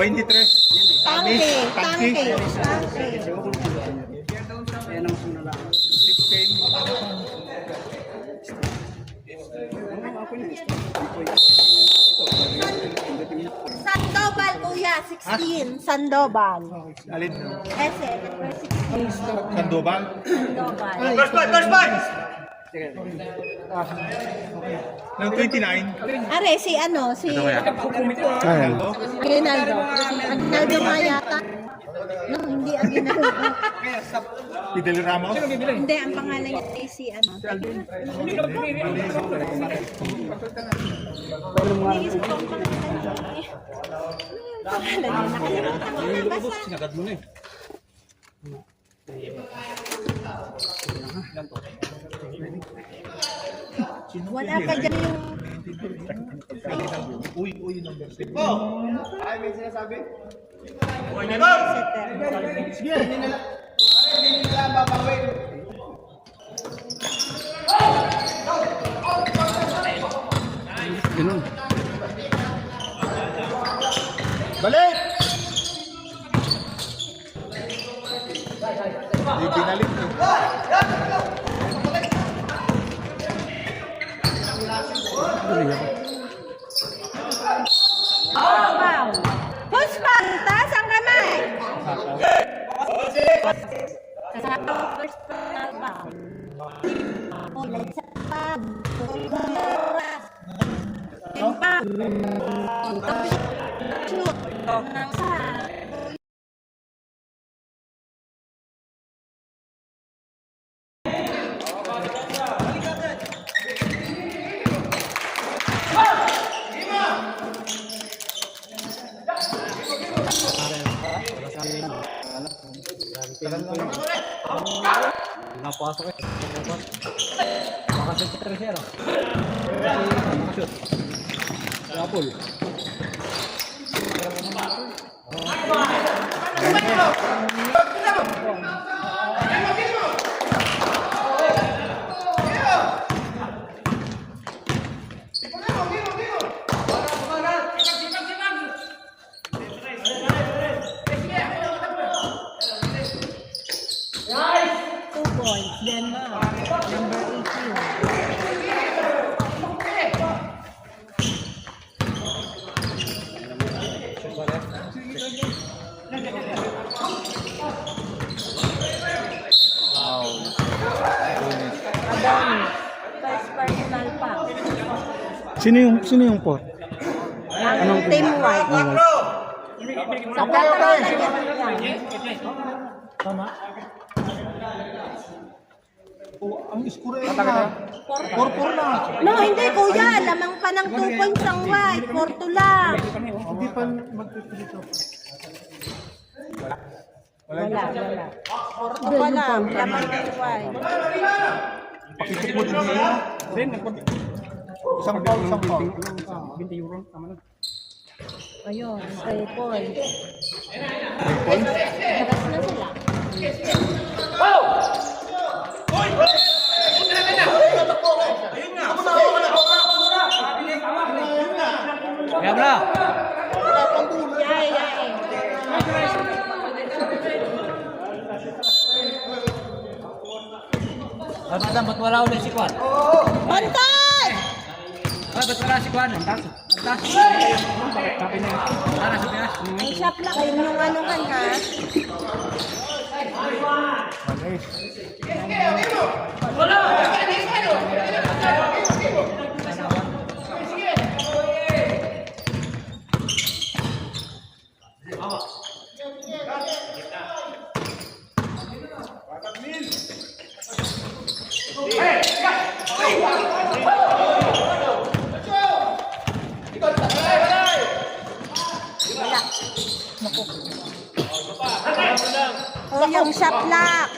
23. Tangke. 16. Sandoval, kuya. 16. Sandoval. Alin? Ese. Sandoval? Sandoval. First point! Ng 29. Are, si ano? Si Aguinaldo. Aguinaldo nga yata. No, hindi Aguinaldo. Fidel Ramos? Hindi, ang pangalan niya ay si ano. Iniisip ko ang pangalan niya. Pangalan niya, nakalimutan ko. Basta. Wala ka dyan yung... Uy, number 6. Ay, may sinasabi? Sige. Hindi nila babawin. Ganun. Balik! Di binalik mo. Wow! Puspang, taas ang kamay! Kasama first pa. Ulit sa pag. Shoot. Nang sa... Napasok eh. Makashoot ka siya, no? Makashoot. Rapol. Denmark, number 18. Adami, first personal pa. Sino yung port? Ang team white. Sa Qatar na yan. Tama? Ang score ay na. 4-4 na. No, hindi kuya. Lamang pa ng 2 points ang white. 4-2 lang. Hindi pa magpipilito. Wala. 4-2 pa lang. Lamang ng white. Pakitik mo din niya. Isang foul. 20 euro, tama na. Ayun, 3 points. 3 points. Tagas na sila. Kaya na! Yay. Madam, ba't wala ulit si Kwan? Bantay! Ba't wala si Kwan? Ang taas. Sana sa Pinas. Ang shop na kayo yung anuhan ha. O yung shop lock.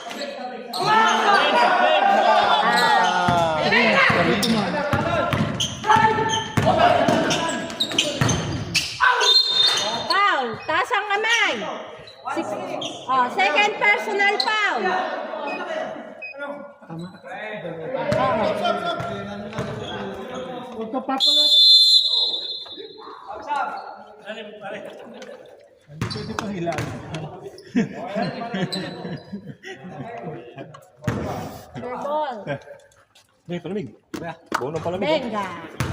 Foul. Taas ang kamay. Second personal foul. Huwag ka papalat. Hindi pwede pa hilang. Fair ball. May palamig. Bono palamig. Benga.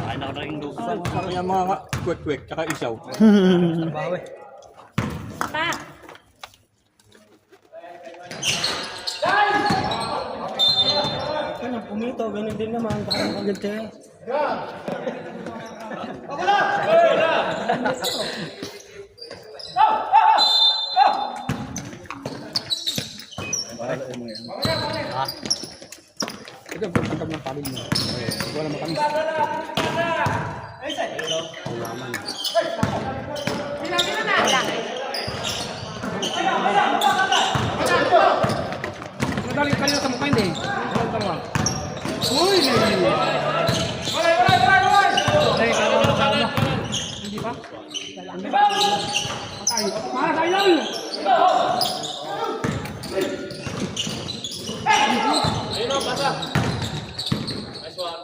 Ay, nakaraing doon. Sa kanya mga kwek-kwek, tsaka isaw. Trabaho eh. Pa. Ano, pumito, ganun din naman. Baka makaganda yan. Ito, pagkakab ng palig mo. Wala makamis. Alaman. Madaling kanina sa mukha hindi. Uy! Ay, karoon na tao mo. Hindi pa? Patay. Sayang! Ayun o, pasa. Nice one.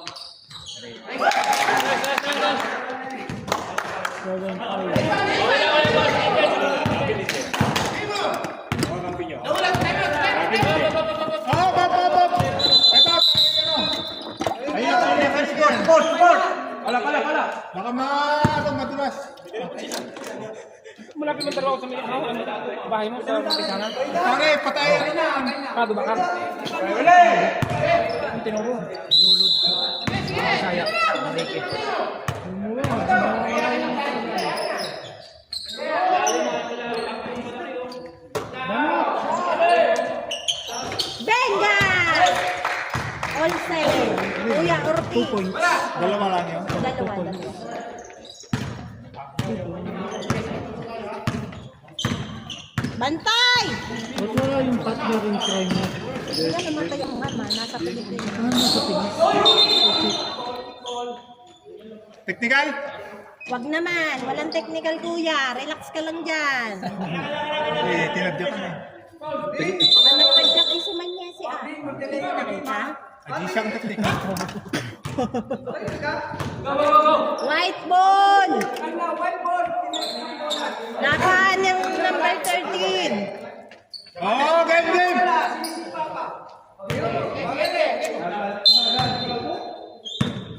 Sport! Pala! Baka matulas. Malapit mo talaga sa bahay mo sa pisanan. Pare, patay rin na. Pado bakar. Tinuro. Lulod. Saya. Malike. Benga! All seven. Kuya Ortiz. 2 points. Dalawa lang yun. Dalawa. Bantay! Ba't wala yung partner in crime mo? Wala namatay ang mama. Nasa Pilipinas. Nasa Pinas. Technical? Wag naman. Walang technical, kuya. Relax ka lang dyan. Tinadya ka na. Ano kaya si Manyesi ah? Ha? Adi siyang technical. White ball! Laban yung number 13. Oh, game!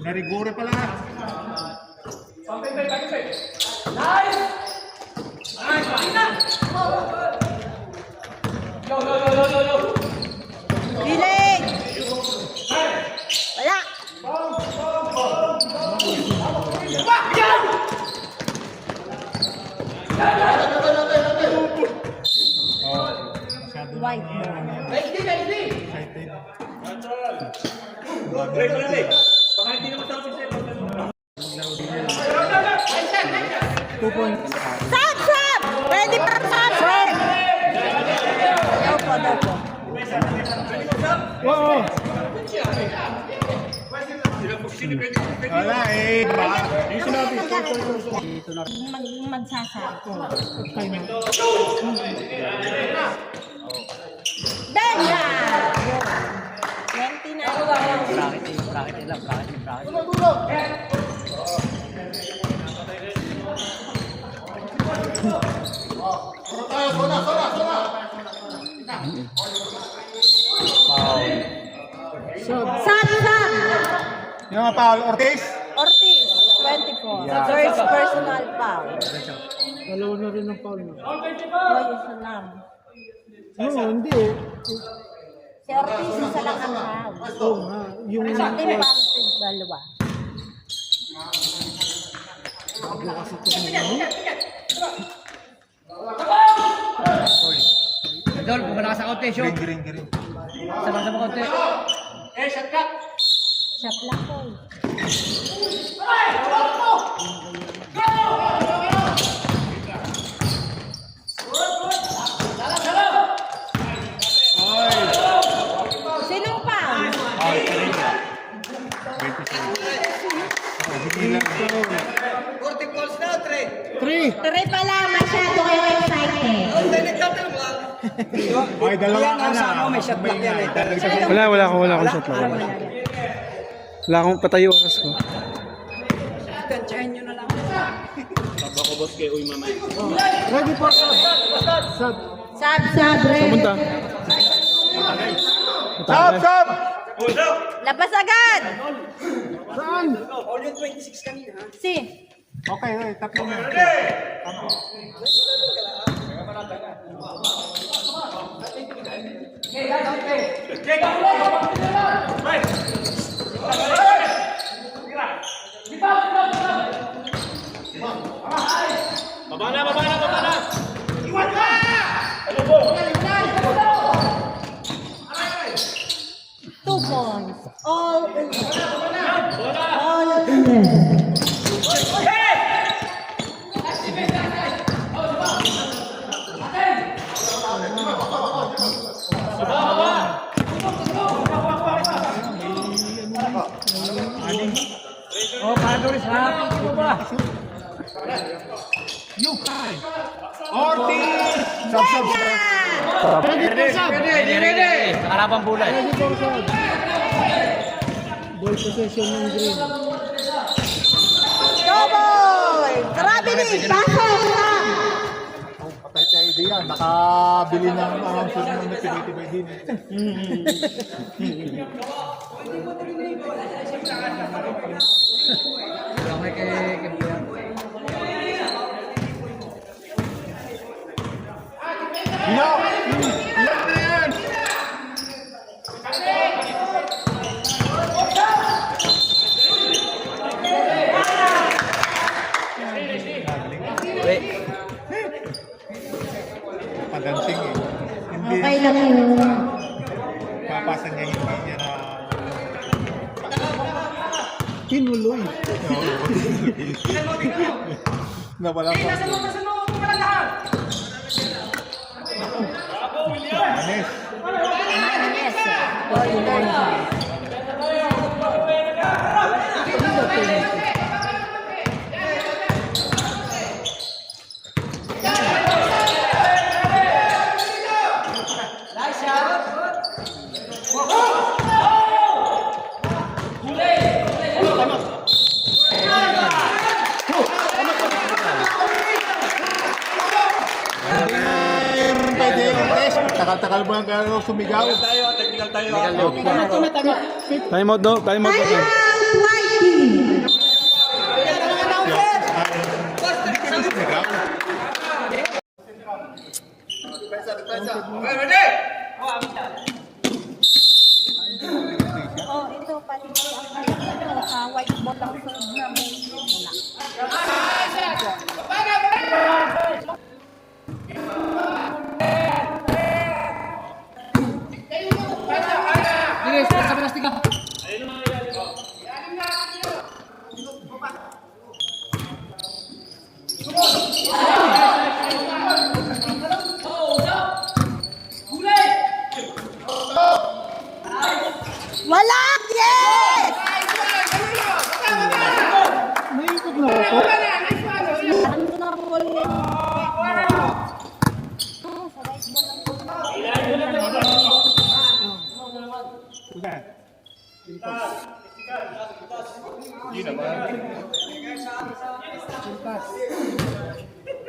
Narigure pala. Dilig! Wala! White ball. Excited. Sab! Sab! Ready for sab! Sab! Daw po. Oo. Wala eh. Yung sinabi ko. Magsasabi. Kaya. Benga! 20 na. Sab! Yung mga Paul Ortiz? Ortiz, 24. First personal foul. Dalawa na rin ang foul mo. Hoy, isa lang. Oo, hindi eh. Si Ortiz, isa lang ang foul. Oo nga. Yung Sa team foul, dalawa. Idol, bumala ka sa konti, show. Green. Sama-sama konti. Shot lang ko. Sinong foul? Three pa lang, masyado kayo excited. Ay, dalawa ka na. May shot block yan eh. Wala akong shot lang. Wala akong patay yung oras ko. Tansyahin nyo na lang. boss kay Uy mamaya. Ready for sub. Sub. Sab, ready. Pumunta. Sub, sub! Labas agad. Saan? Si. Okay, tatlo na. Baba na! 2 points. All in. All in. Oh, para Doris ha. Ortiz! Sub, sub. Ready. Harapang bulay. Ball possession ng green. Double. Grabe ni. Pasok na. Patay sa idea. Nakabili ng sunod na pinitibay din. Hinaw! Ilan na yan! Padancing eh. Hindi Okay lang yun. papasa niya hindi niya na tinuloy. Na wala pa. Manes. Yes. All in. Pwede yung test. Takal-takal mo lang kaya sumigaw. Technical tayo. Time out daw. Time out daw. White team. Sumigaw. Oh, ito pati ang whiteboard ang sunod na may wala. Wala! Yes! Naikot na ako. Ano na po ulit?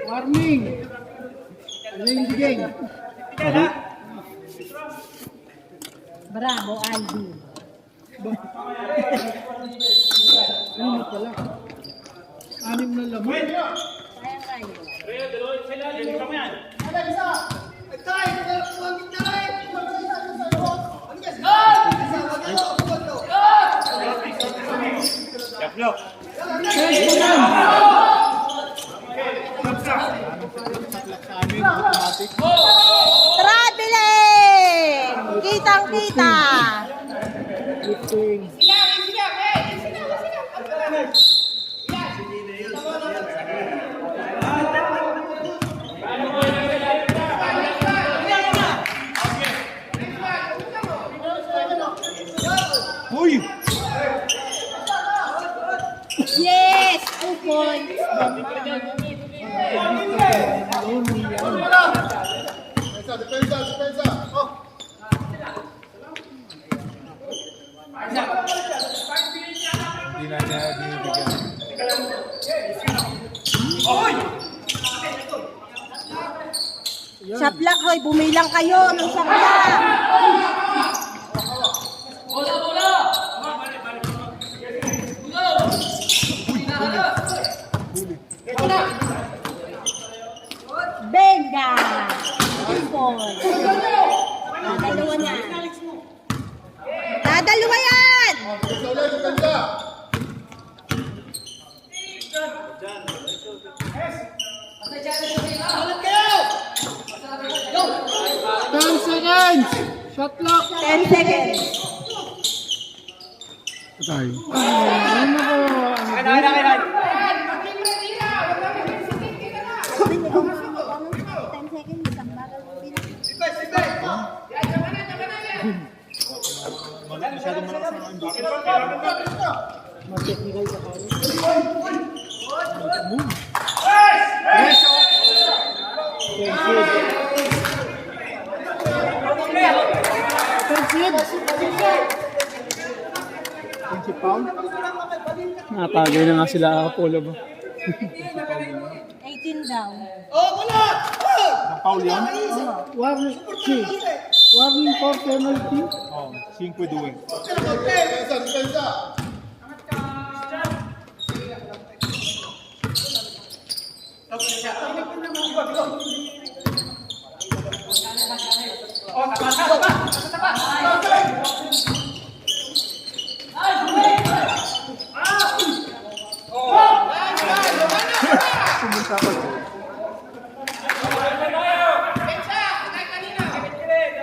Warning! Ano yung bigay? Bravo, Aldi. Ano pala? 6 na laman. Sayang kayo. Traveling! Kitang-kita! Uy! Yes! 2 points. Shot block, hoy, bumilang kayo ng shot block. Benga! Impon. Dadalawa na. Dadalawa yan! Ganda. 10 seconds! Shot clock! 10 seconds. Patay. Ano ko? Masyadong malakas ang ambi. Mas-technical sa kanya. Natagay na nga sila Apollo ba? 18 daw. Ang foul yan? Warning for penalty. Oh, 5-2.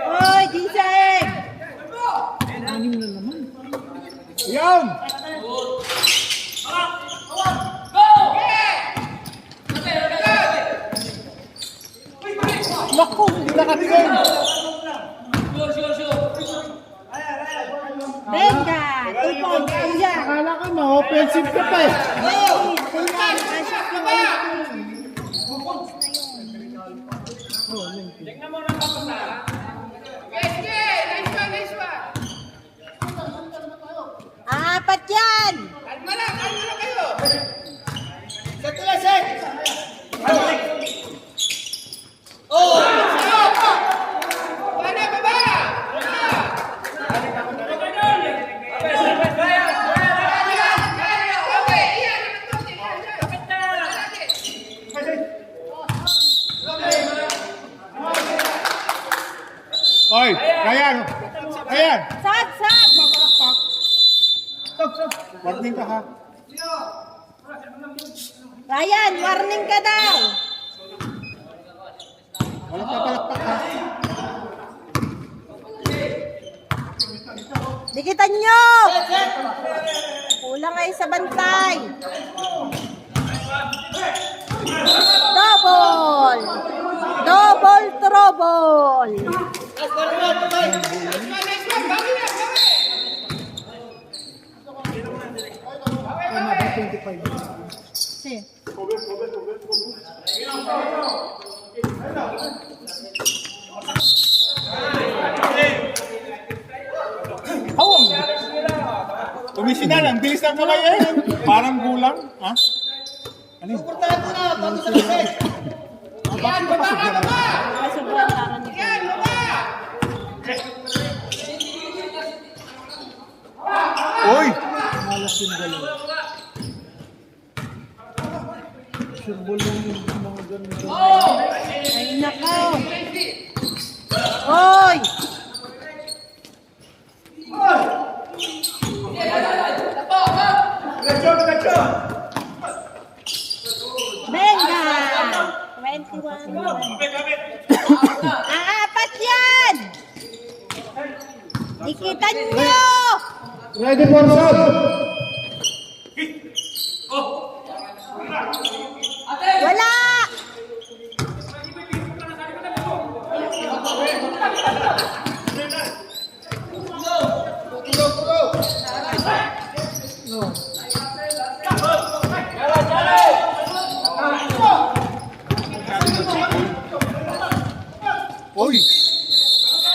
Hoy, Giseng! Yan! Naku, hindi nakatingin. Benga! 2 points. Kuya. Akala ko ma-offensive ka pa eh. Kuya, nakashot yung 18. Apat yan! Oy, Ryan! Ryan! Sag! Sag! Warning ka ha. Ryan, warning ka daw! Walang papalakpak ha. Dikitan nyo! Kulang ay sa bantay. Double! Double trouble! Si. Kumisinal, ang bilis ng kamay eh. Parang gulang. Ha? Ano yun? Sobrang parang nito. Oy! Malas yung dalawa. Surbol lang yung mga ganito. Ay, nako! Hoy! Benga! 21. Apat yan! Dikitan nyo! Ready for shot! Wala! Oy!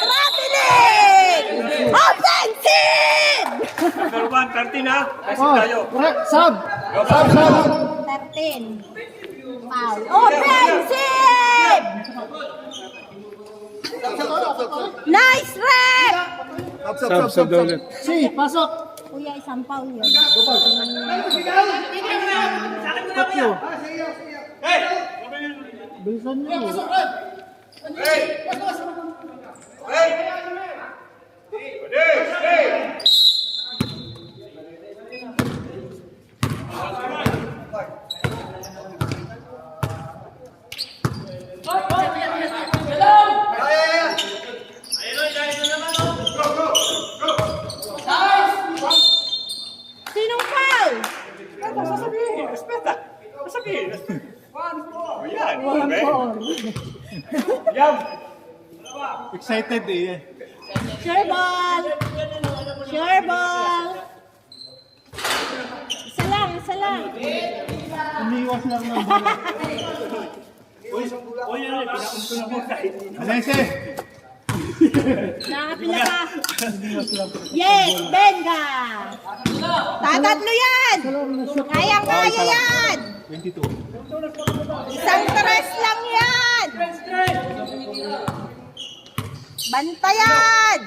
Traveling! Offensive! Oh, sub! 13. Foul. Offensive! Nice rep! Sub daw ulit. Si, pasok. Kuya, isang foul yun. Tatlo. Bilisan nyo. Sinong foul? Excited eh. Sure ball! Sure ball! Isa lang, isa lang. Umiwas lang ng bola. Alese! Nakapila ka. Yes, Benga! Tatatlo yan! Kayang-kaya yan! 22. Isang tres lang yan! Bantayan!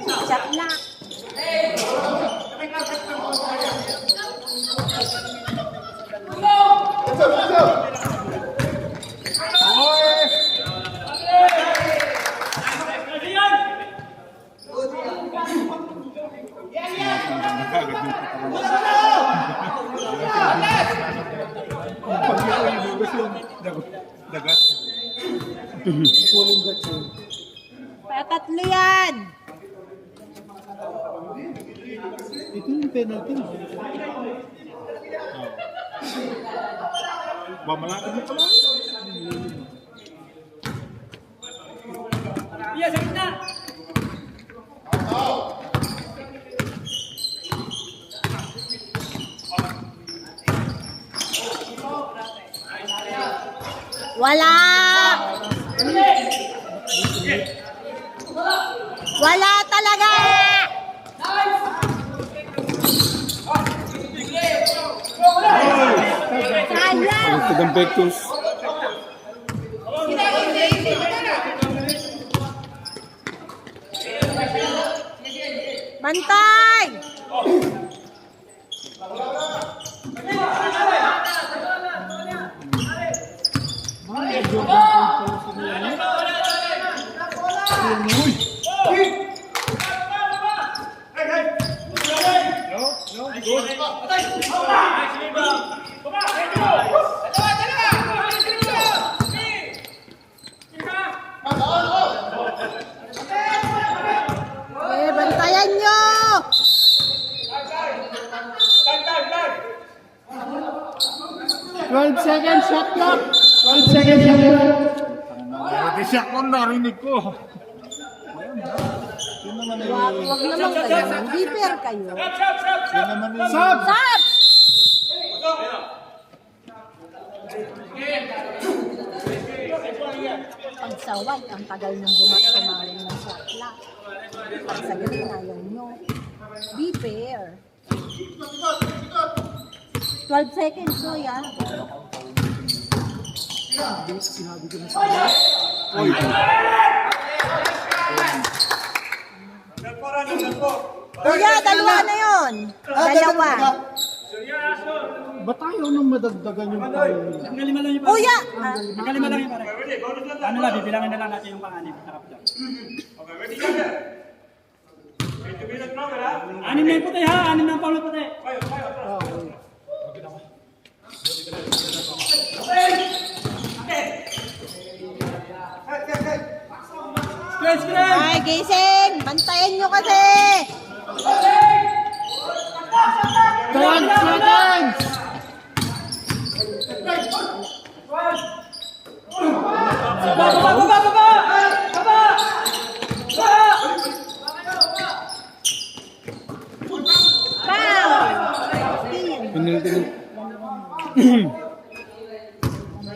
Shot lock. Dagat. Tatatlo yan! Ito yung penalty. Ba, malapit mo pala? Wala! Wala talaga! Sayang! Ito ang Pectus. Bantay! Bantayan nyo! 12 seconds shot clock. 12 seconds shot clock. Pati siya ko narinig ko. Wag naman kayo. Hindi fair kayo. Yan naman yung... Sub! Sab! Pagsawag, ang tagal ng bumat-kumarin ng shot clock. Pag sa green, ayaw nyo. Be fair. 12 seconds, so yan. Kuya, dalawa na yun. Dalawa. Ba't tayo nang madagdagan yung tayo? Kuya! Kalima lang yung pare. Ano lang, bibilangin na lang natin yung panganib. Anim na yung puti ha, anim na yung paulo puti. Ay, gising! Bantayan nyo kasi! 12 seconds! Penalty.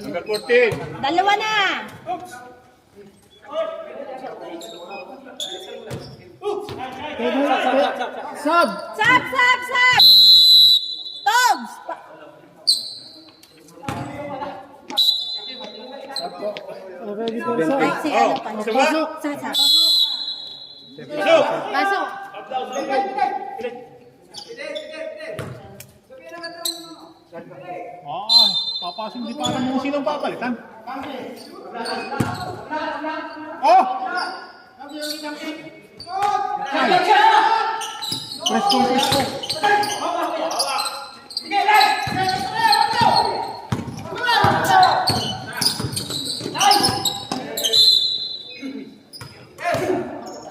Number 14. Dalawa na! Sub! Sab! Sab! Sab! Togs! Ready po, Ay, sir. si ano pa? Pasok. Sasa. Pasok. Papasok di pa alam mo sinong papalitan. Oh! Presto, presto.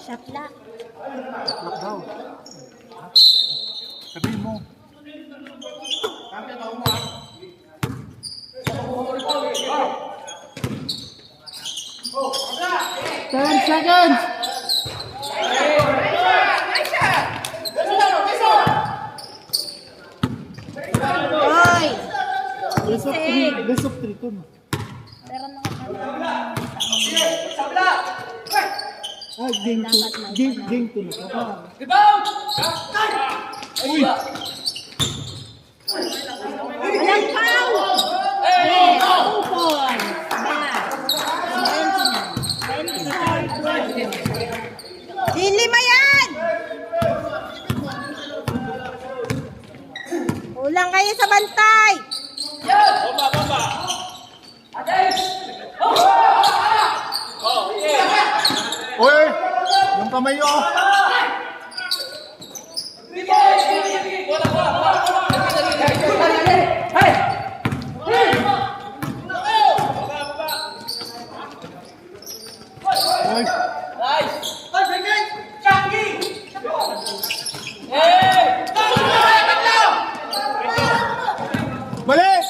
Shot lock. Sabihin mo. 10 seconds. Hoy! Best of 3. Best of 3 to. Pero nakakala. Game 2. Game 2 na. Walang foul! Eh, 2 points. Lima yan! Ulang kayo sa bantay! Uy! Yung kamay nyo. Balik!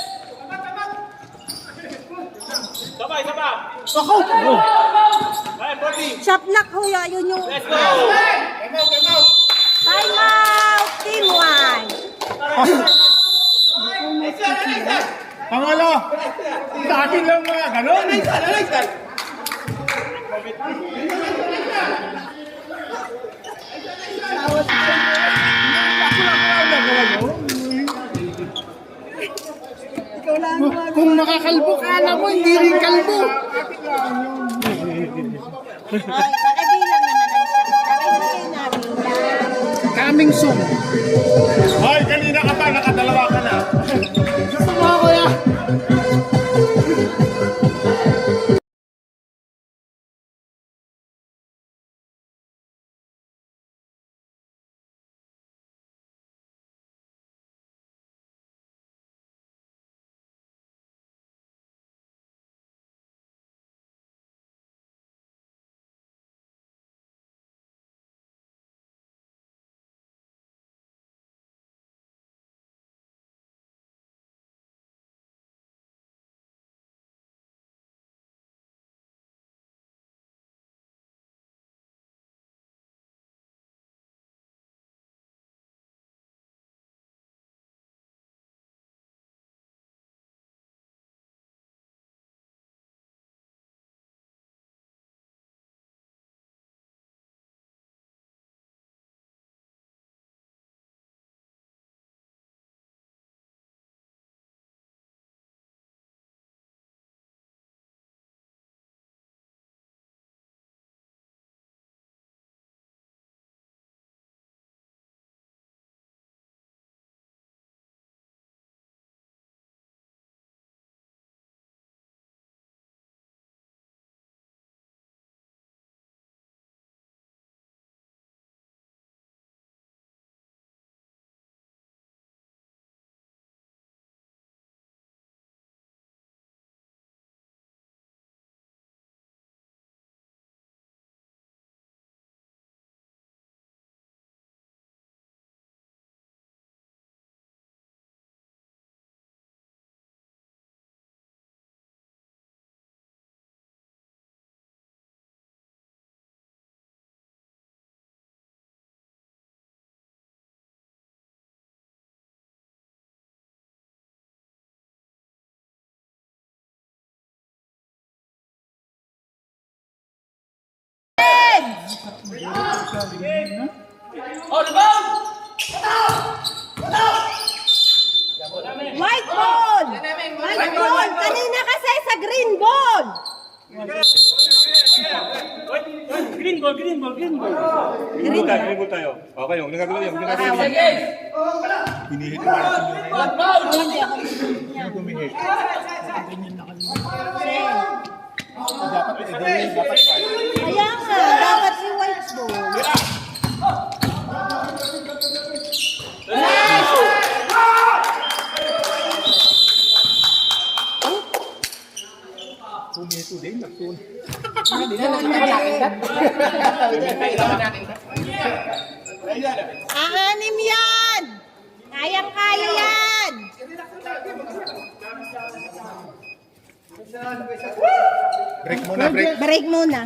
Ako! Shot lock ho, yun yung... Time out! Team 1! Pangalo! Sa akin lang mga ganon. Kung nakakalbo ka, alam mo, hindi rin kalbo. Ay, pakibilang naman ang shot. Pakibigay namin. Coming soon. Hoy, kanina ka pa, nakadalawa ka na. Gusto mo ako ya? White ball! White ball! Kanina kasi sa green ball! Green ball, green ball, green ball. Green na. Green ball tayo. Okay, yung nagagawa yung nagagawa yung. Hinihit mo na Hindi ako. yung kumihit. Dapat i-delay, dapat Kaya nga, dapat si white ball. kumihito din. Nagsun. Aanim yan! Kayang-kaya yan! Break muna, break. Break muna.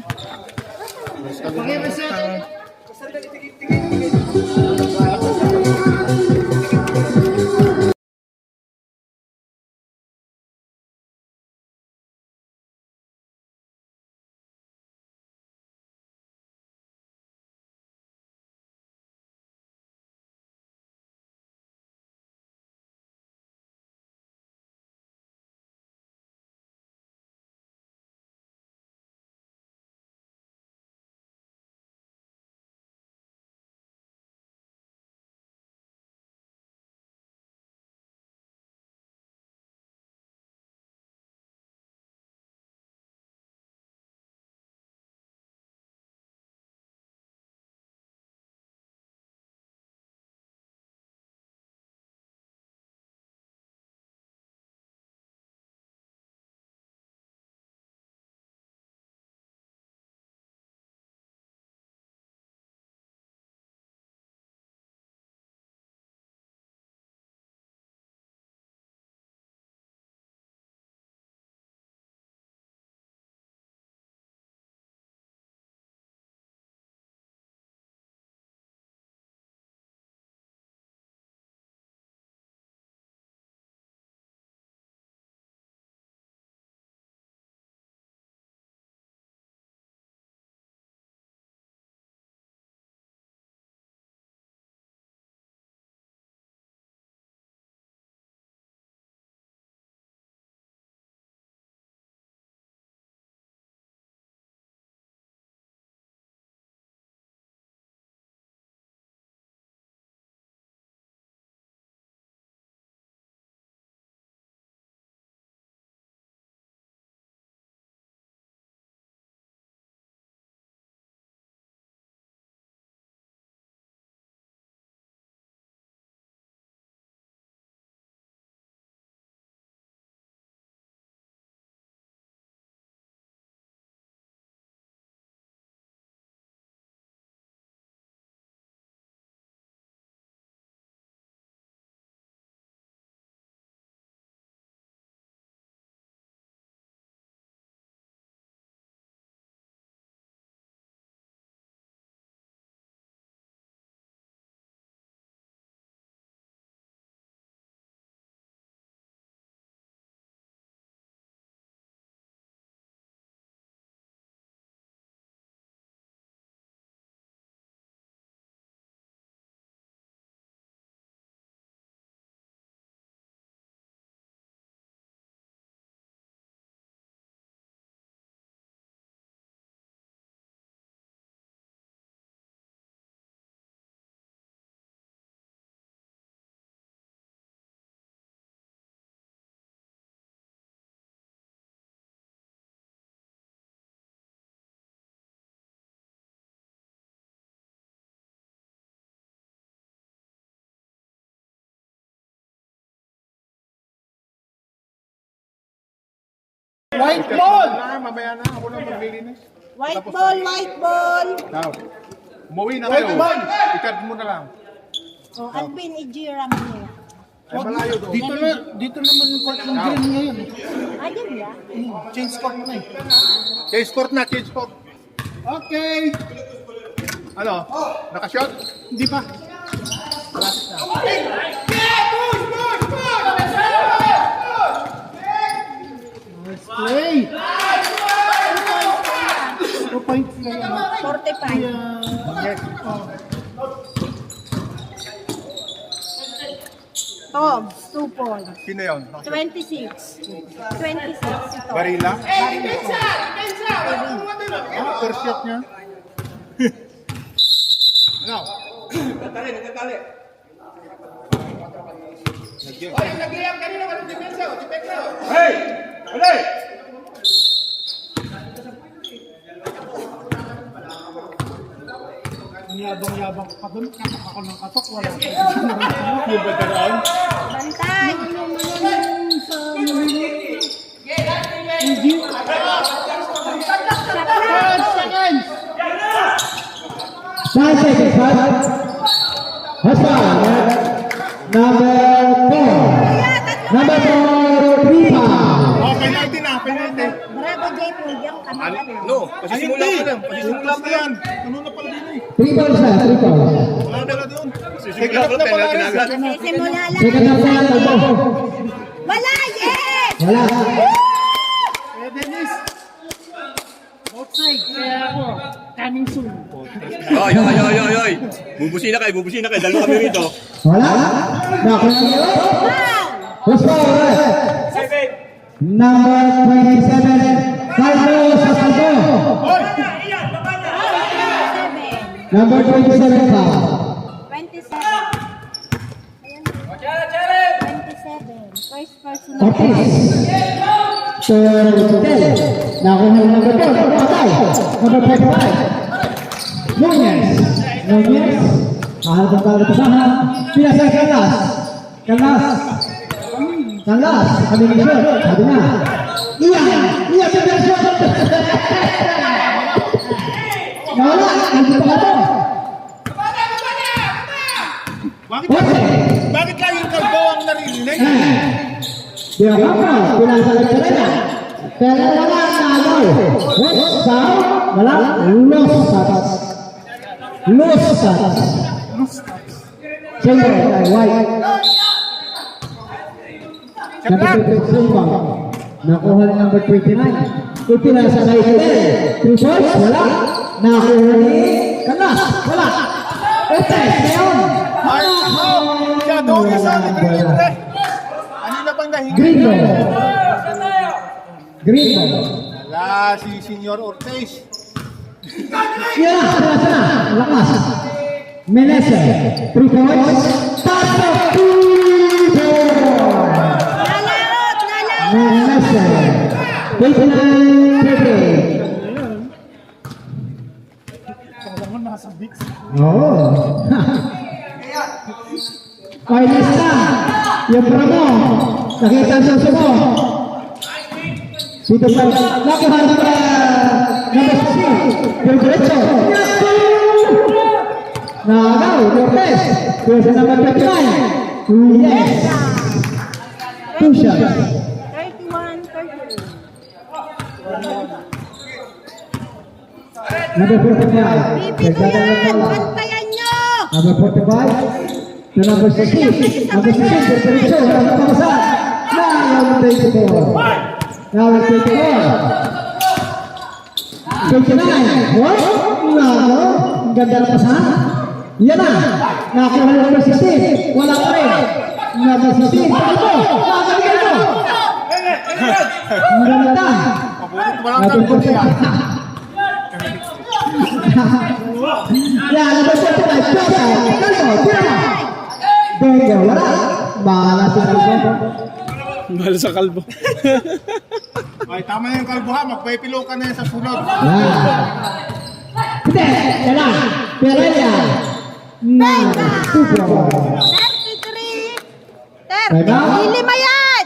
White ball! Mamaya na, ako na maglilinis. White ball, white ball. Now, umuwi na kayo. I-card mo na lang. O, Alvin, i-jiram niya. Ay, malayo doon. Dito naman yung court ng green ngayon. Ayun ya. Change court mo na eh. Change court na, change court. Okay. Ano? Nakashot? Hindi pa. Nice play. 2 points kayo. 45. Yes. Togs, 2 points. Sino yun? 26. 26 ito. Barila? Barila. first shot niya. Ano? Nagtali. Nagyan. Oy, nag-iyak kanina walang depensa. Hey! Hey! Ang yabang-yabang pa doon. Katok ako ng katok. Wala. Yung veteran. Bantay! Seconds! 5 seconds, right? Husband, number 4. Number 4, 3 pounds. Oh, penalty na. Bravo, Jay. Pulyang kami. No, pasisimula ko lang. Pasisimula pa yan. Ano na pala din eh. 3 pounds na, 3 pounds. Wala pala doon. Sisimula ko lang, penalty na agad. Simula lang. Second half na lang, talbo. Wala, yes! Wala. Eh, Dennis. Both sides. Kaya ako, coming soon. Oy. Bubusin na kayo. Dalawa kami rito. Wala. Nakuha niyo. Husband, right? Number 27, Carlos Sasaldo. Number 27, Carl. 27. Ayan. 27. First person na. Ortiz. Turtel. Nakuha ng number 4. Patay. Number 45. Nunez. Mahal kong kagatasahan. Pinasay Canlas. Kami ni Shot. Sabi na. Iya sa Shot. Nawala. Hindi pa ito. Bakit lang yung kalbo ang narinig? Dia apa? Pinasay Canlas. Pero wala na wala. Los. Siyempre, ay white. Number 26, nakuha ng number 29. Ipinasa kay Hidel. 3 points, wala. Nakuha ni Kanas, wala. Ngayon. Siya doon isa. Ano na bang nahingi? Green. Wala si Senyor Ortiz. Sana. Lakas. Meneses, 3 points. Pasok 2 points. Nalaot! Meneses, 29-30. Kala mo nasa Bix. Oo. Okay, lista. Yung promo. Nakita ang suso mo. Dito pa. Nakuha ng number 16. Yung diretso. Nagaw. Cortez. Yung sa number 39. Yes. 2 shots. 31-32. Number 45. Bibigoyan! Bantayan nyo! Number 45 to number 16. Number 16, diretso. Walang pamasan. Now, 24. Now, 29. What? Ang ganda na pasahan. Yan na. Nakakuha ng number 16. Wala pa rin. Number 16. Ito. Nakakaligan mo. Ang ganda. Walang Number kalbo 45. niya. Yan, number 45. Chosa. Kalbo. Tira. Bengo. Wala. Bahala si Kalbo. Mahal sa kalbo. Ay, tama na yung kalbo ha. Magpapilo ka na yan sa sunod. Hindi. Yan na. Pereira. Super. 33! Teka. Lilima yan!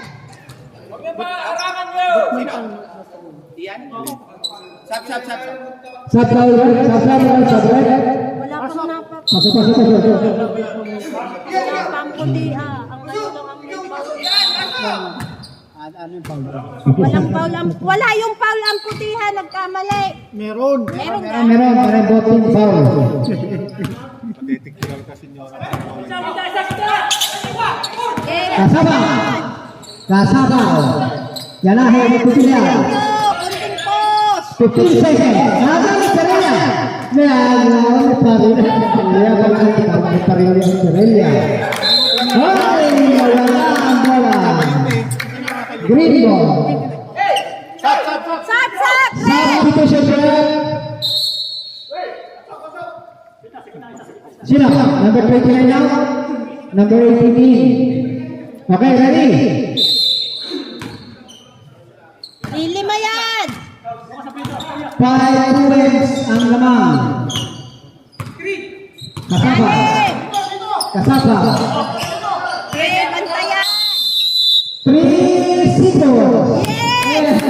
Sap. Sabra. Wala pang napap. Pasok. Wala pang puti. Ang ano lang ang walang foul. Wala yung foul ang putihan. Nagkamali. Meron. Meron ka. Meron voting foul. Patitik lang ka, Senyor. Kasabaw. Yan na, heo putila. Kunting post. 15 seconds. Nadal ni Pereira. Nadal ni Pereira. Ay, wala ang bola. Green ball. Sap! Substitution break. Sino? Number 29 now? Number 18. Okay, ready? Lima yan. 5 points ang lamang. Kasapa. Galing. Kasapa. Okay, bantayan. 3 seconds. Yes!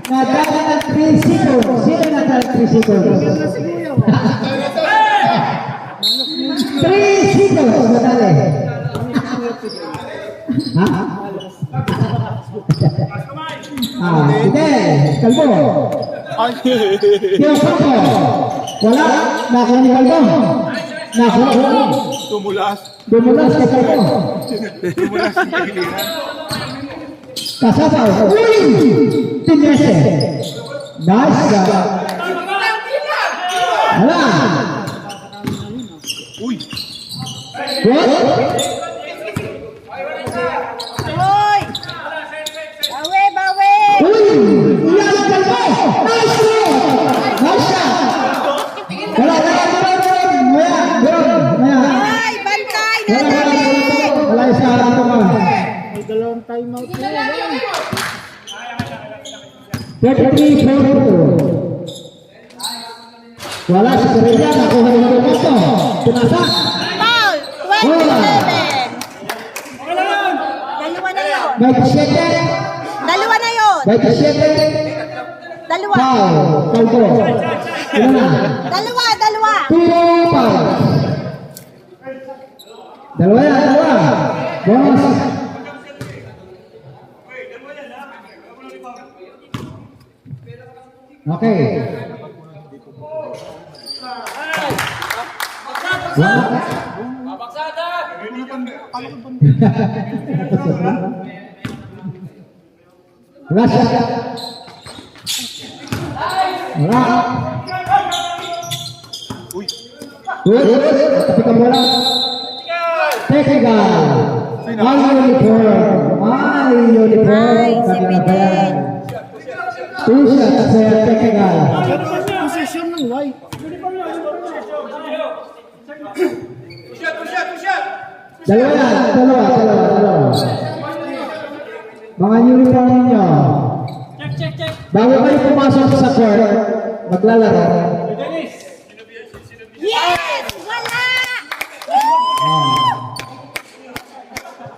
Nadala ng 3 seconds. Sino nadala ng 3 seconds? 3 seconds nadali. Ha? Sige. Kalbo. Yung Paco. Wala. Nakuha ni Kalbo. Nakuha. Tumulas. Dumulas ka Kalbo. Kasapaw. Uy! Tinese. Nice job. Wala. Uy! What? Hoy! Bawi, bawi! Uy! Iyan ang Kalbo. Nice shot. Nice shot. Wala. Maya. Hoy, bantay! Wala. Nadali! Wala isa ito ka. May dalawang timeout na yan. 33-42. Wala si Correa. Nakuha ng punto. Pinasa. Foul! 27! Dalawa na yun. 27. Dalawa na yun. 27. Dalawa. Foul. Kalbo. Ilan na? Dalawa. 2 foul. Dalawa. Bonus. Okay. Wala. Russia. Wala. Uy! Good. Tapi ka bola. Technical. My uniform. Ay, si Pidin. Tusha kasi technical. Posisyon ng white. Dalawa. Mga uniform ninyo. Bago kayo pumasok sa court, maglalaro. Yes! Wala!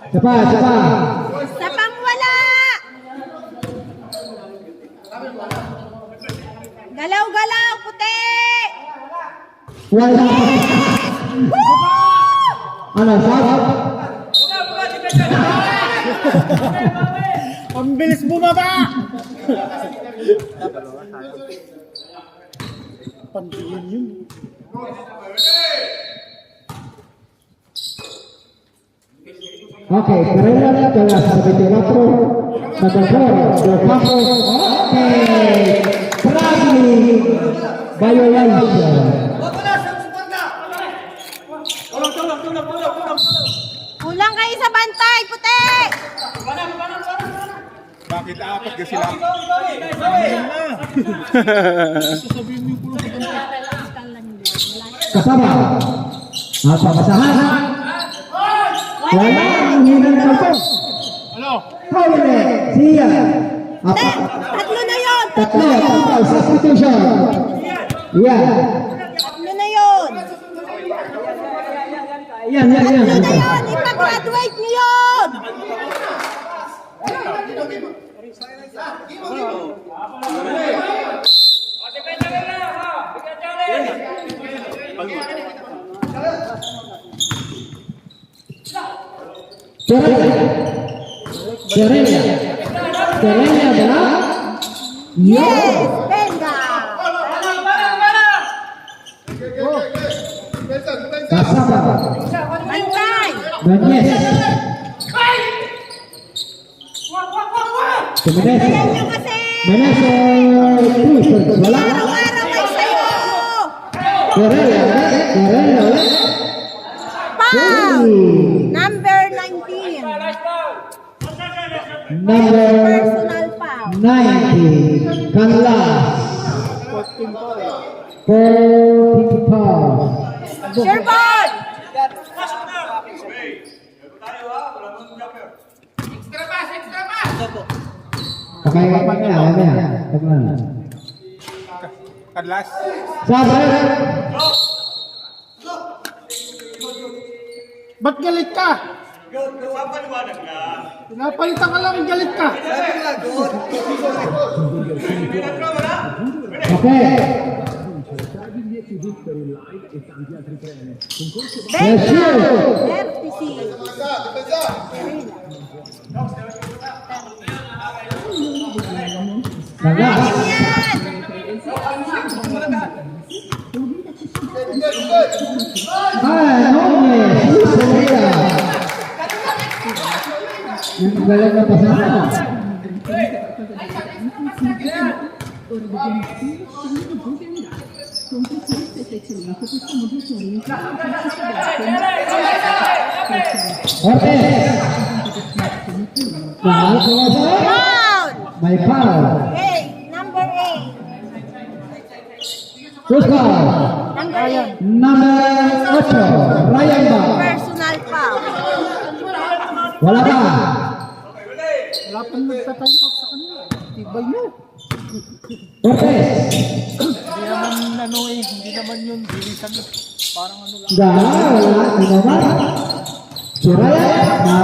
Sapa. Sapang wala! Galaw, puti! Wala. Ano, sab? Ang bilis bumaba! Pandiyan yun. Okay, Pereira kelas 74, Nagagor, Del Paso, okay, Bradley, violation. Kulang kayo sa bantay, puti! Bakit apat ka sila? Kasama. At pamasahan. Wala ang hinang kalpo. Ano? Hawin siya. Tatlo na yun! Tatlo, substitution. Yan. Tatlo na yun! Yan. Tatlo na yun! Ipa-graduate niyo yun! Serena adalah Yes! Venga! Kasapa Bantay! Banyes Kemudian Ayan nyo kasi! Banyes wala Araw-araw ay sayo! Serena Foul! Number 19. Number Personal foul. 90 Kanlas 40 pounds Sure ball! Okay, kaya. Kadlas. Sabi. Ba't galit ka? Pinapalitan ka lang, galit ka. Okay. Yes, sir. RTC. Salah. Yang galing na pasangan. Okay. Foul! May foul. Okay, number 8. First foul. Number 8. Number 8. Ryan ba? Personal foul. Wala ba? Wala pang nagtatime out sa kanila. Tiba yun. Okay. Hindi naman yun. Bilisan yun. Parang ano lang. Wala. Di naman. Si Ryan na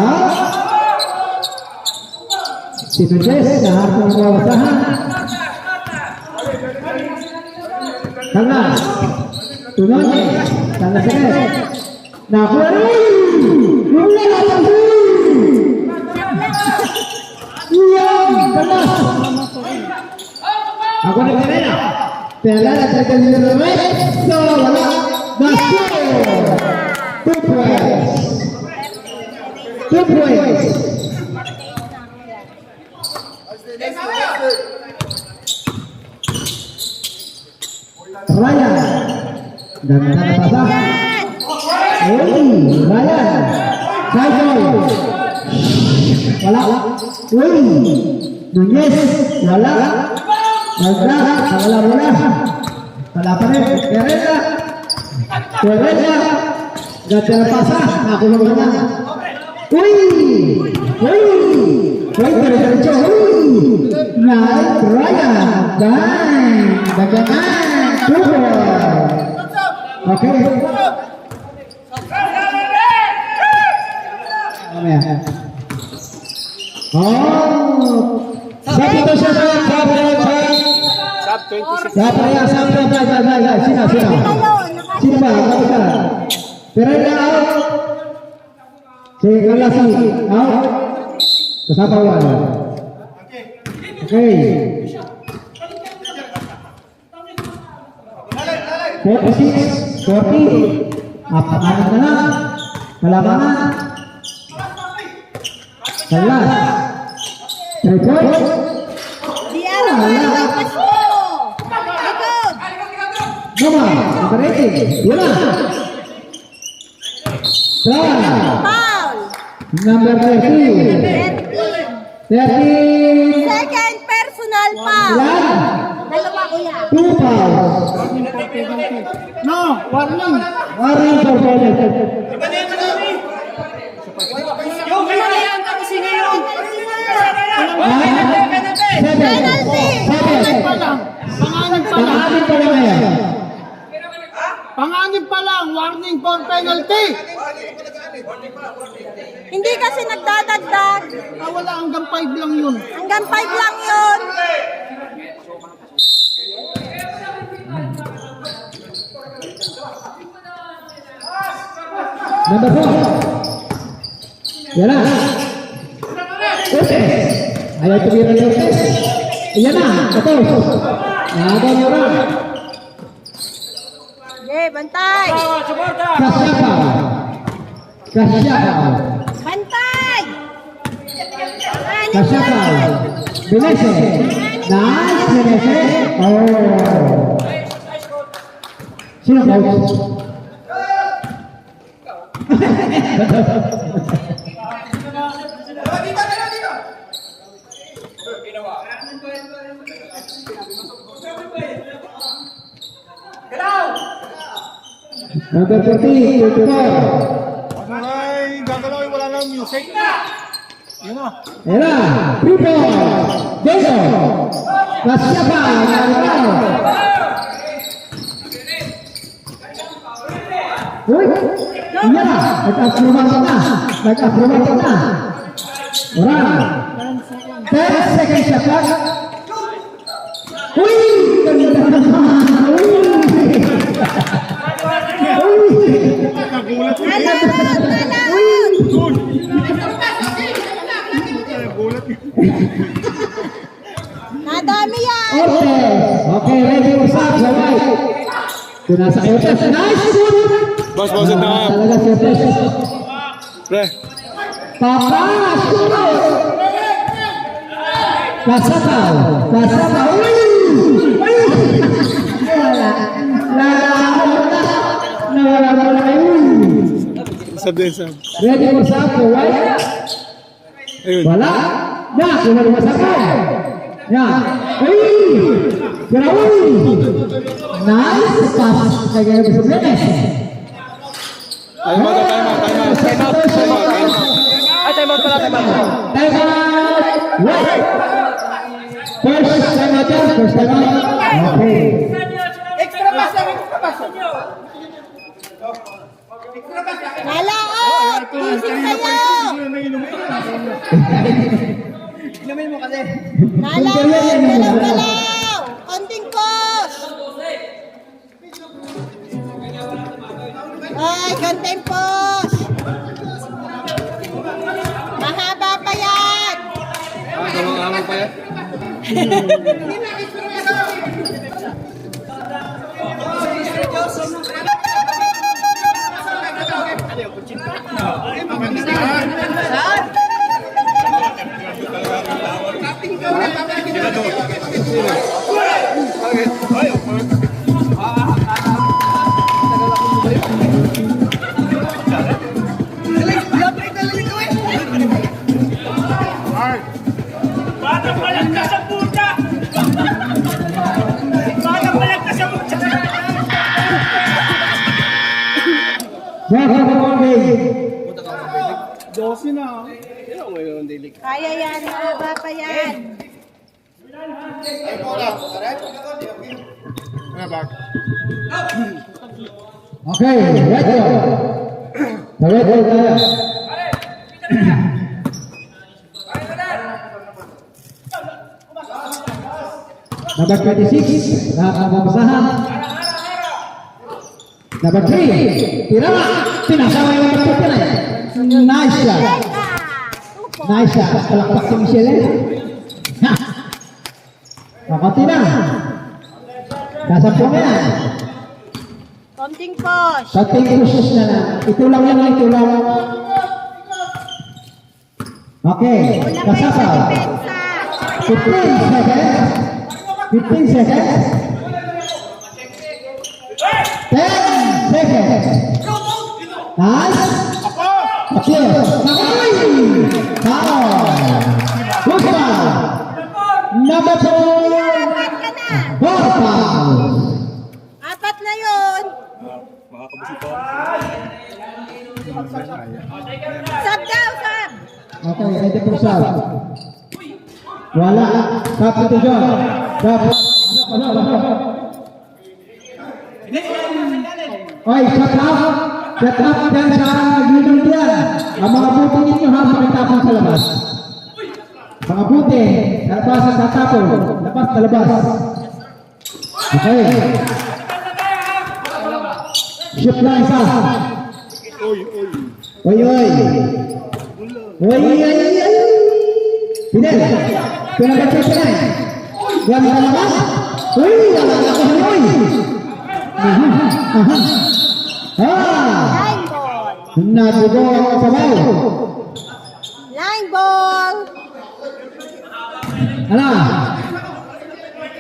si Mendes na harap ng mawasahan. Tanga. Tunani. Tanga sige. Nakuha rin. Wala na lang. Iyan. Tanga. Ako na kanina. Pela na tayo nila naman. So, wala. Nasko. 2 points. 2 points. Ryan. Ganda na pasa. Ryan. Cycle. Wala. Nunez. Wala. Wala. Wala pa rin. Kerela. Ganda na pasa. Ako na. Diretso. Nice, Ryan. Bang. Dagangan. Super. Okay. Sabi to siya. Sino? Sino ba? Perela out. Si Kalasi out. Kasama wala. Okay. 46, 40. Apat na lang. Kalamangan. Kalas. 3 points. Diara, lapas mo! Likod! Noma, operating. Wala. Foul! Number 13. 13. Second personal foul! Ilan? Dalawa kuya. 2 fouls. No, warning. Warning for penalty. Penalty! Panganib pa lang. Pangalan pa lang ngayon. Panganib pa lang. Warning for penalty. Hindi kasi nagdadagdag. Wala, hanggang 5 lang yun. Hanggang 5 lang yun. Number 4. Yan na. Cortez. Ayaw tumira ng Cortez. Yan na. Ito. Nada nyo na. Okay, bantay. Kasyapa. Bantay! Kasyapa. Binese. Nice. Binese. Oh. Sino coach? Number 14, 34. Ano ay gagalaw, wala nang music. Yun o. Ayan na, 3 points. Dito. Nasya pa. Uy, iya na. Nag-approval na. Nag-approval na. Orang. 10 seconds shot clock. Uy, ganda naman. Uy. Nagulat yun. Nagulat yun. Nadami yan. Okay, ready for start. Sabay. Kung nasa kayo, nice shoot. Boss, ito nga. Talaga si Otes. Pre. Papa, shoot. Kasataw. Kasataw. Uy! Uy! Wala. Nawala. Sabi, sabi. Ready for start. White. Ayun. Wala. Ya, kung masakan. Ya. Uy! Grabe. Nice pass. Kaya gusto mo eh. Time out. Ay, time out pala, time out. Time out. Right. First time out yan. First time out. Okay. Wala oh. Isip kayo. Wala oh. Galaw. Konting push. Ay, konting push. Mahaba pa yan. Amang pa yan. Kaya yan. Mahaba pa yan. Okay, right go. Right go tayo. Number 26, lahat ang babasahan. Number 3, Pirama. Pinasama yung number 59. Nice shot. Nice shot. Palakpak si Michelle. Makati na. Kasampung na. Konting push. Konting push na lang. Ito lang yan. Ito lang. Okay. Una pa yung Kasasaw. depensa. 15 seconds. 15 seconds. 10 seconds. Nice. Clear. Nakoy! Foul. Good foul. Number 4. Apat ka na. 4 fouls. Apat na yun. Sub daw, sub. Okay, ready for sub. Wala. Sub ito dyan. Sub. Oy, shut up. Shut up dyan sa gilid dyan. Ang mga buti ninyo ha, makitapon sa labas. Mga buti, sa labas at sa tapon. Labas sa labas. Okay. Shoot lang isa. Oy, oy. Oy, oy, oy. Fidel, pinag-check na. Yan ka naman. Uy, wala na ko oy. Line ball. Natugo ang sabaw. Line ball. Ano?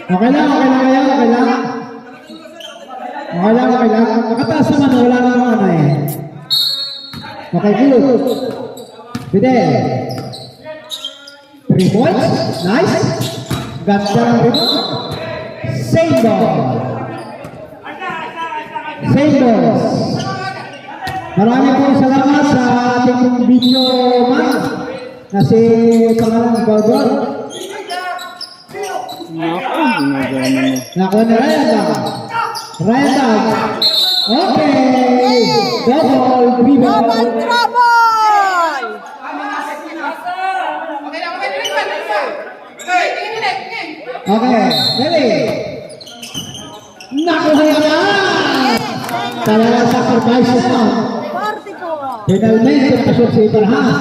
Okay lang. Nakataas naman, wala naman ano eh. Okay, good. Fidel. 3 points. Nice. Ganda ng rebound. Same ball. Singles. Maraming po salamat sa ating video man na si pangalan Gordon. Nakuha na Renda. Okay. Double rebound. Double trouble! Okay. Ready. Nakuha na. Talaga sacrifice na. 44. Finalmente pasok si Ibrahim.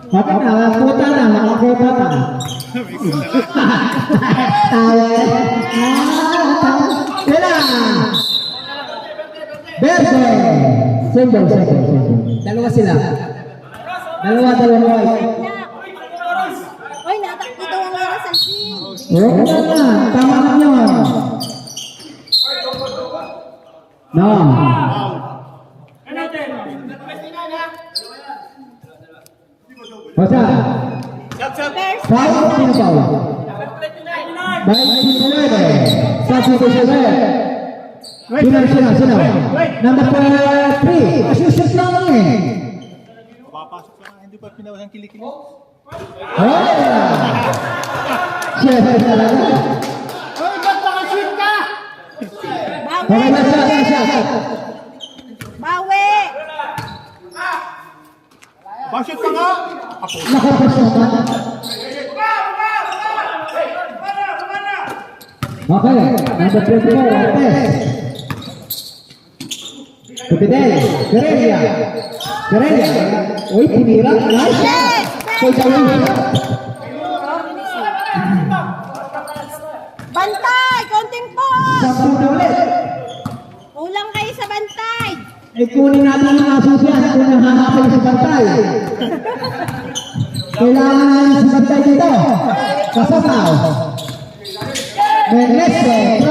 Bakit nakakuta na, nakakuta na. Tawa. Wala. Verde. Single. Dalawa sila. Dalawa. Oy, natakbo daw ang oras ang team. Oo na. Tama na yun. No. Basta. Foul o sino foul? 29. Substitution. Sino? Number 3. Assistant lang eh. Papasok ka na, hindi pa pinawal ang kilikili. Oh! Siya talaga. Hoy, ba't makashoot ka? Okay na siya. Bawi! Bashoot ka nga! Nakapos naman. Okay, number 24, Lopez. Kapitay, Guerrilla. Uy, tinira. Nice. Kay Dawin. Bantay! Konting pause! Sampu na ulit. Kulang kayo sa bantay! Kunin natin yung aso dyan kung nahanapin sa bantay. Kailangan natin sa bantay dito. Kasasaw. Meneses.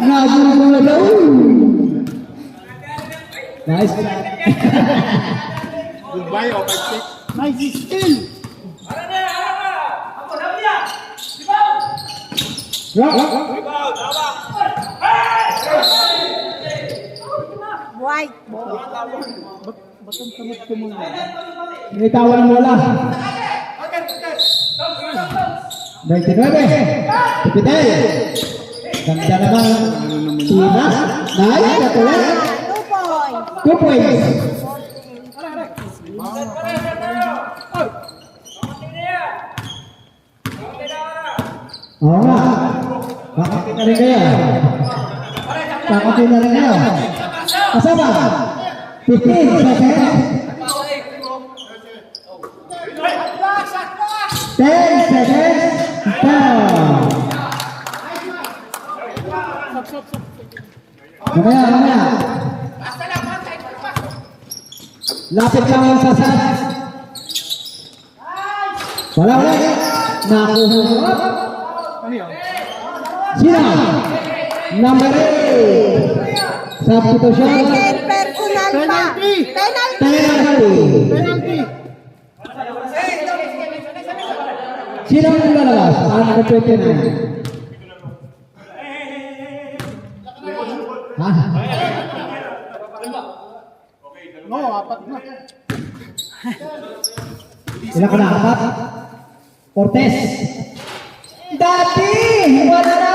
Nagulong daw. Nice. Goodbye o 5-6. Nice steal. White. Ba't ang tamad ko muna? Initawan mo lang. 29. Kapitay. Ganda naman. Sina. Nice. Katuloy. 2 points. 2 points. Oo nga. Bakit na rin kayo? Bakit na rin kayo? Kasama. 15 seconds. 10 seconds. Mamaya. Lapit lang ang sasad. Wala. Nakuha. Sino? Number 8. Substitution. Second personal pa. Penalty! Penalty. Sino ang lalabas? Number 29. Ha? No, 4 na. Ilan ka na? 4? Cortez. Dati! Wala na!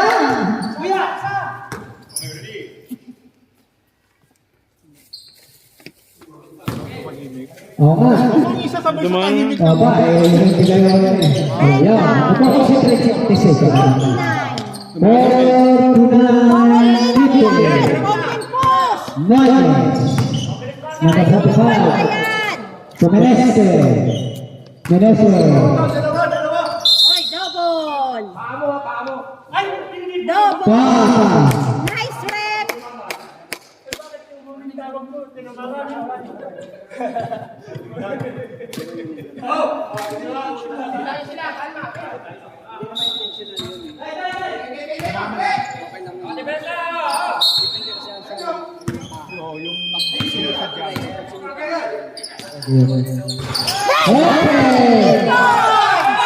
Oo nga. Kung isa sabay sa tahimik na Aba, hindi kayo yan eh. Ayan. Nagpakonsentrate siya. 49. 49. Konting pause! Nice. Nakasatisfy. Ayan! Menezes. Oy, double! Double! Pasa. Nice rep! yung sinasadya. Okay.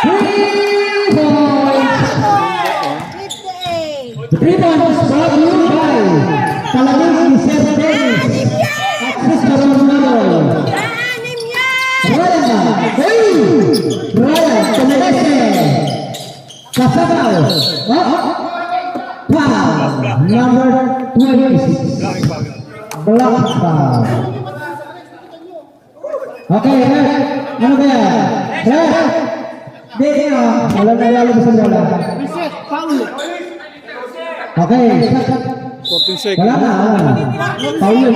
3 points. Pasabaw. Foul. Number 26. Block foul. Okay, ano kaya? Hindi, wala na lalabas ang bola. Reset, foul. Okay, 14 seconds. wala na. Foul yun.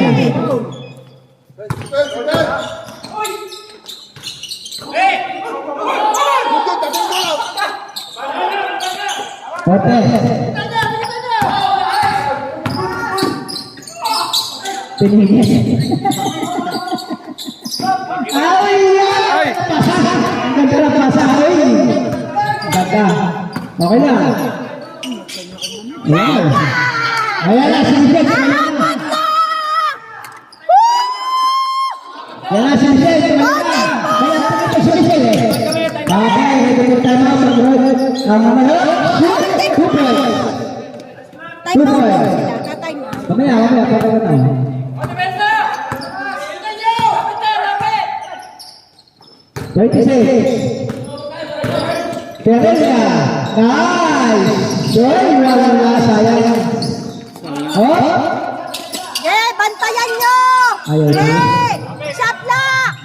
Okay. Pinigil. Ay! Ang ganda na pasa. Ay! Ganda. Okay na. Ayan. Ayan na, sinisip. Ayan na, sinisip. Okay, ito tayo mga mag-road. Ang mga kupay. Time out daw sila. Ka-time out. Mamaya, pagkakas na. Pereira, nice! Joy, walang sayang. Oh? Yeah, bantayan nyo! Ayaw na. Yeah! Shot lock!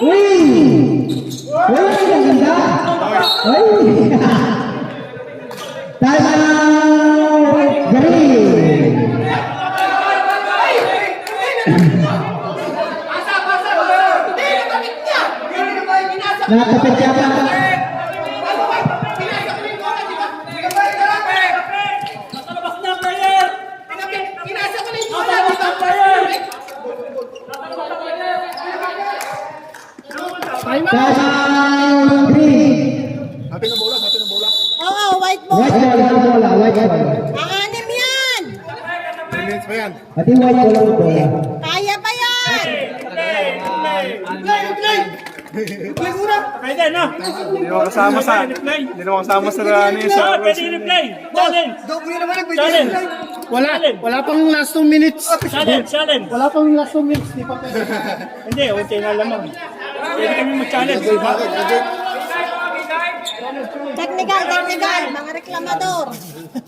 Uy! Uy, ang ganda! Uy! Time out! Green! Nakapit ka pa. Time out! Green! Hati ng bola, hati ng bola. Oo, white ball. White ball, white ball, white ball. Aanim yan! 10 minutes pa yan. Pati white ball ang bola. Kaya pa yan! Pwede, no? Hindi naman kasama sa... Hindi naman kasama sa ano yun, sa... Pwede replay. Challenge. Challenge. Wala pang last 2 minutes. Challenge. Challenge. Wala pang last 2 minutes. Di pa pwede. Hindi, unti na lamang. Pwede kami mag-challenge. Technical, mga reklamador.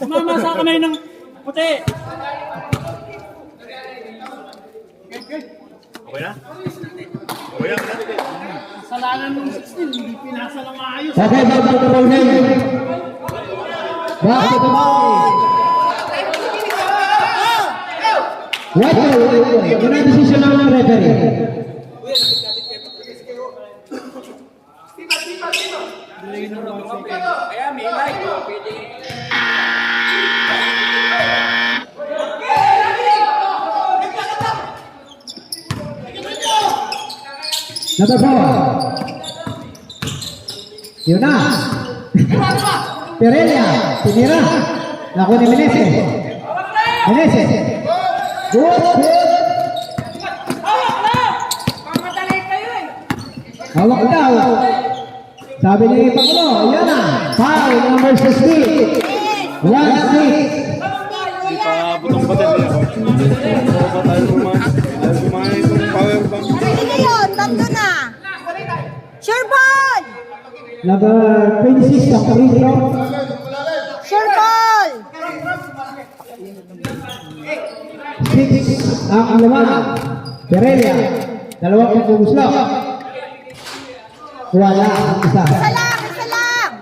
Tumama sa kamay ng puti. Okay na? Okay na? Kasalanan ng 16, hindi pinasa lang maayos. Okay, back to the ball game. Back to the ball. White ball, white ball. Yun ang decision ng referee. Number 4. Yun na. Pereira. Tinira. Naku ni Meneses. Meneses. Good. Hawak daw. Sabi ni Pakulo. Yan na. Foul number 16. 1-6. Butang-butang niya. Baka tayo kumain itong power bank. Sige yun, tatlo na. Sure ball! Number 26 ang free throw. Sure ball! 6 ang laman. Pereira. Dalawang pagpuguslo. Wala ang isa. Isa lang!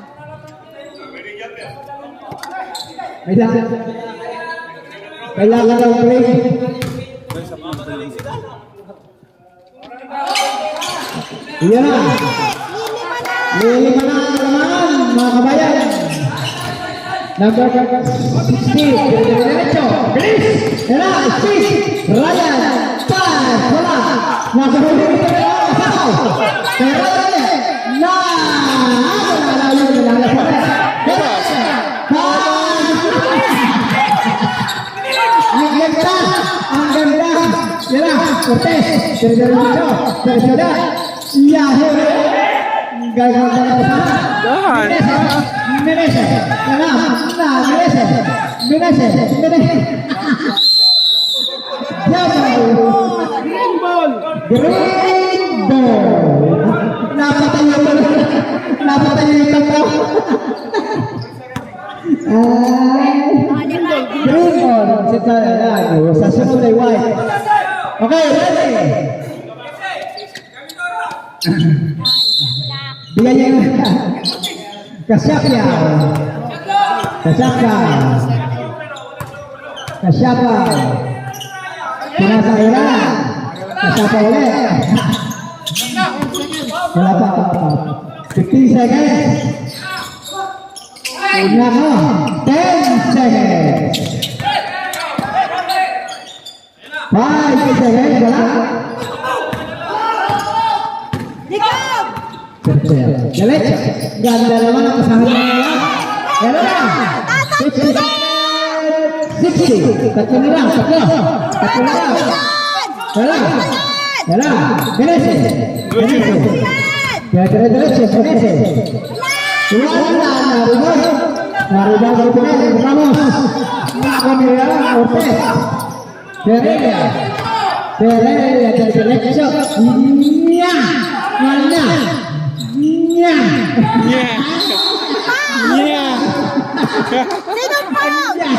Kailangan ng play. Iyan na. Lilima na ang laman, mga kabayan. Number 16. Diretso. Bilis. Yan na. Space. Ryan. Pass. Wala. Nakahuli ito na. Sasaw. Pero na. Nalalayo. Ang ganda! Ang ganda! Yan na! Cortez! Diretso! Diretso! Yahoo! Gagawin na sa Meneses! Yan na! Meneses! Green ball! Napatayo yung tao! Ayan, sa sunod ay white. Okay, ready? Bigyan niya yung Kasyapya. Kasyapya. Kasyapya. Pinasa Iran. Kasyapya ulit. Wala pa. 15 seconds. Una ko. 10 seconds. 5 seconds. Wala. Galit. Ganda naman ang kasama niya. Pero na. 60. Tatlo na lang. Tatlo na lang. Wala. Ganese. Diretso. Ganese. Tuwan na. Naribas ang Pinel. Ramos. Camila Ortez. Pereira. Diretso. Nya. Wala. Nya. Sino pa? Nya.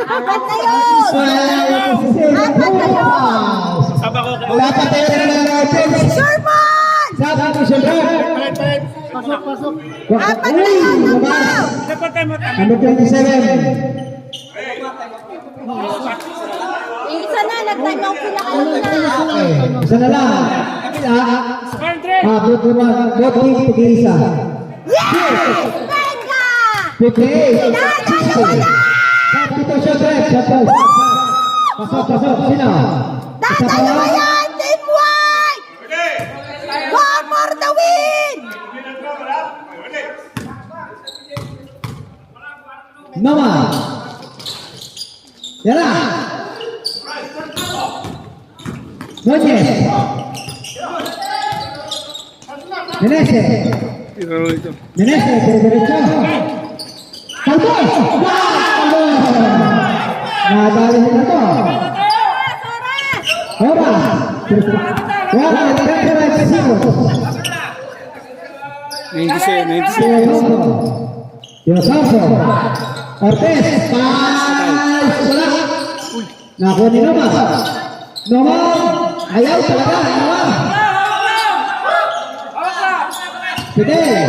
Apat na yun! Apat na yun! Wala pa tayo na natin. Sherman! Sabi ko siya ba? Pasok. Apat na yun! Number 27. Isa na, nag-time out sila kanina. Okay, isa na lang. Both team, tig-isa. Yes! Venga! 58. Dalawa na! Dito siya, Greg. Pasok. Sino? Dalawa yan! Team White! Go for the win! Noma. Yara. Nunez. Menese, diretso. Kalbo! Nadali nito to. Ora. Wala, temperate seconds. 96. Yosanto. Ortez. Wala. Nakuha ni Noma. Ayaw talaga. Noma. Fidel.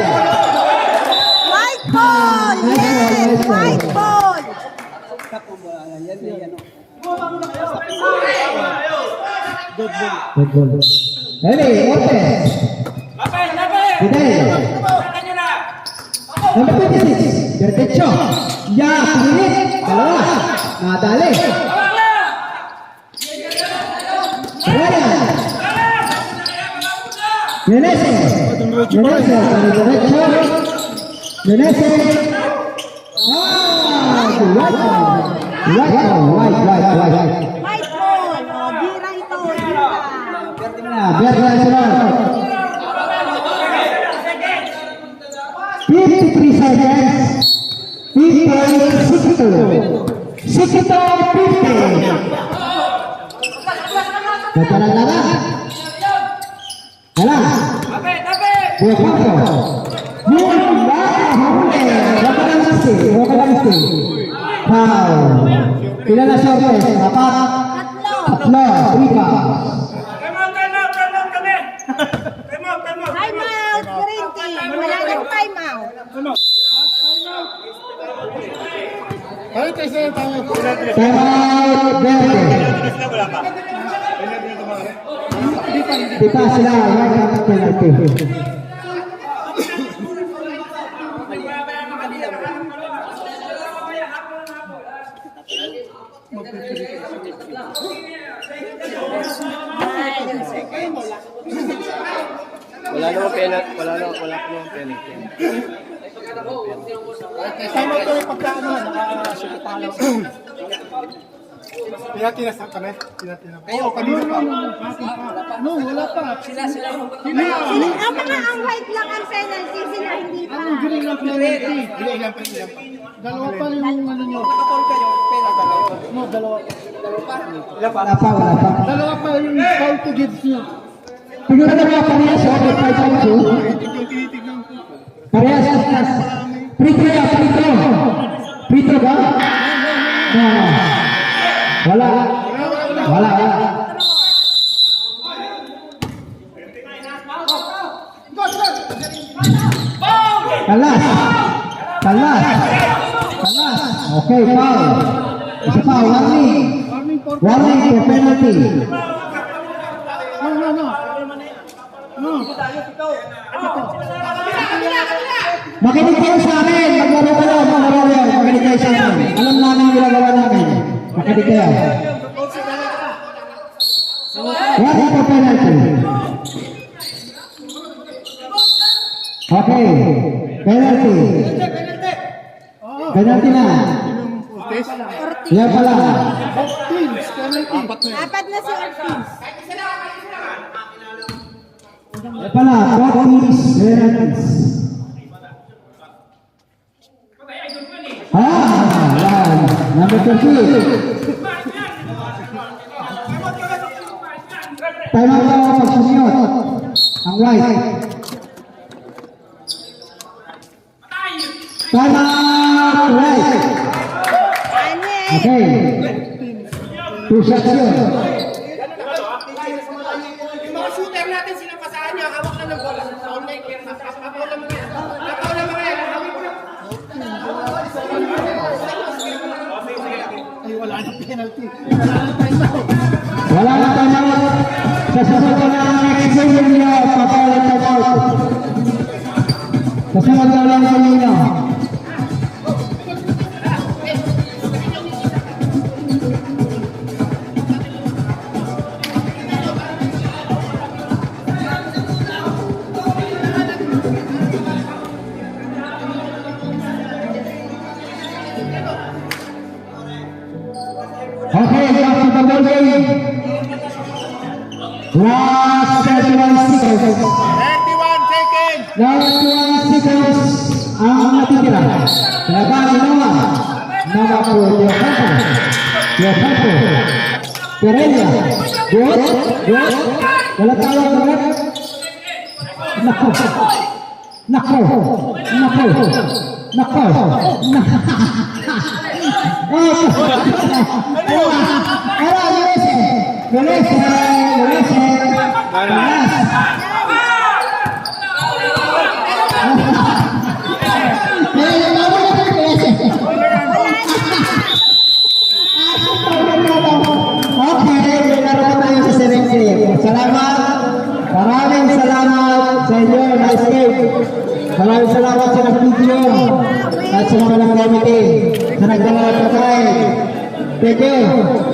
White ball! Yes! White ball! Good ball. Ready, Ortez. Fidel. Number 26. Diretso. Pilit. Dalawa. Nadali. Ryan. Menese. Menese. White. White ball! O, gira ito, gira. Biar sunod. 53 seconds. 50. Betul lah. Alah. Dua foto. Ilan na shortest? Apat. Tatlo. Rika. Time out, green team. Wala nang time out. Ay, tayo. Time out. Verde. Di pa sila. Yang penalty. Wala namang penalty. Wala namang penalty. Time out ko yung pagkaano, nakasulit pa lang. Tinatina kami? Oo, kanina pa. No, wala pa. Sila. Ang mga ang white lang ang penalty, sila hindi pa. Anong green ang penalty? Ilan pa. Dalawa pa yung ano nyo. No, dalawa pa. Wala pa. Dalawa pa yung foul to gives nyo. Tingnan na mga parehas. Parehas. Free throw ba? Wala. Wala. Kalas. Kalas. Kalas. Okay, foul. Isa pa, warning. Warning for penalty. No. Makinig kayo sa amin. Maglaro kayo. Makinig kayo sa amin. Alam namin yung ginagawa namin. Makinig kayo. Warning for penalty. Okay. Penalty. Penalty na. Yan pala. Apat na si Ortiz. Yan pala. Ortiz. Penalties. Yan. Number 20. Time out daw pag sumunod. Ang white. Time out. Right. Okay. 2 shots yun. Yung mga shooter natin, sinapasahan niya, hawak na ng bola. Sa online clear na. Napaw na mga yan. Napaw na mga yan. Ay, wala nang penalty. Wala na time out. Sa sunod na ang next game niyo, papalit time out. Sa sunod na lang sa ninyo. Okay, back to the ball game. Last 31 seconds. 31 seconds! 31 seconds ang natitira. Laban Noah. Noah po Yohapo. Pereira. Good. Wala tawag ulit. Nako. Maraming salamat sa inyo. Nice game. Maraming salamat sa nag-video at sa mga nag-committee sa nagdala ng pagkain. Thank you.